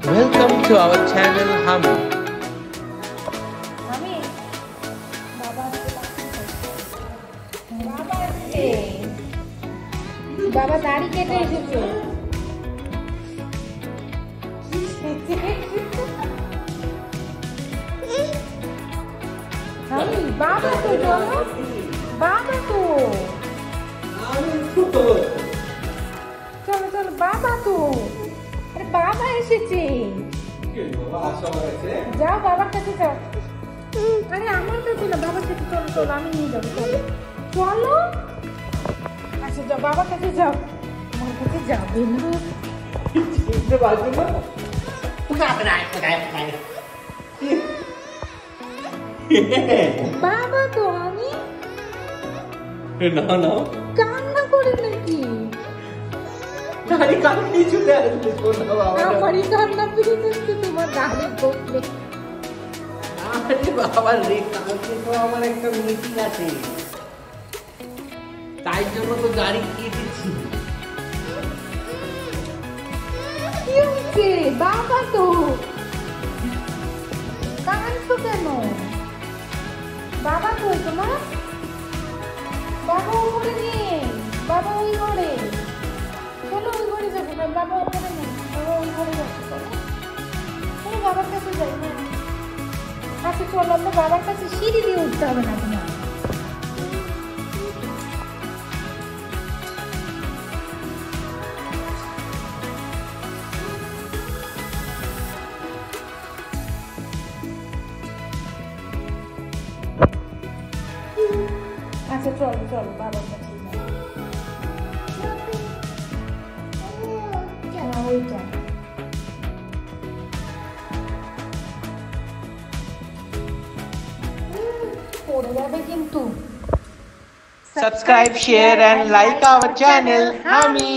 Welcome to our channel Hami. আমি বাবা বাবা আসছে। বাবা দাড়ি কেটে এসেছে। আমি বাবা তো চলো বাবা তো চলো চলো বাবা তো আরে বাবা এসেছে যাও বাবার কাছে যাও আরে আমার কাছে না বাবার কাছে চলো চলো আমি নিয়ে যাবো চলো চলো আচ্ছা যাও বাবার কাছে যাও আমার কাছে যাবে না বাবা তো আমি No, no. কান্না করে নাকি দাড়ি কাটতে চলে আসলে সোনা বাবা। আমারই কান্না পেয়ে যাচ্ছে তোমার দাড়ি করলে আরে বাবা রে, কালকে তো আমার একটা মিটিং আছে, তাই জন্য তো গাড়ি কেটেছি। কি হচ্ছে বাবা তো কাঁদছো কেন বাবা কই তোমার বাবা উপরে নেই বাবা ওই ঘরে চলো ওই ঘরে যাবো না বাবা উপরে নেই বাবা ওই ঘরে যাচ্ছে চলো চলো বাবার কাছে যাই না আচ্ছা চলো আমরা বাবার কাছে সিঁড়ি দিয়ে উঠতে হবে না তোমার আচ্ছা চলো চলো বাবার কাছে ওইটা পড়ে যাবে কিন্তু Subscribe, share and like our channel Hami.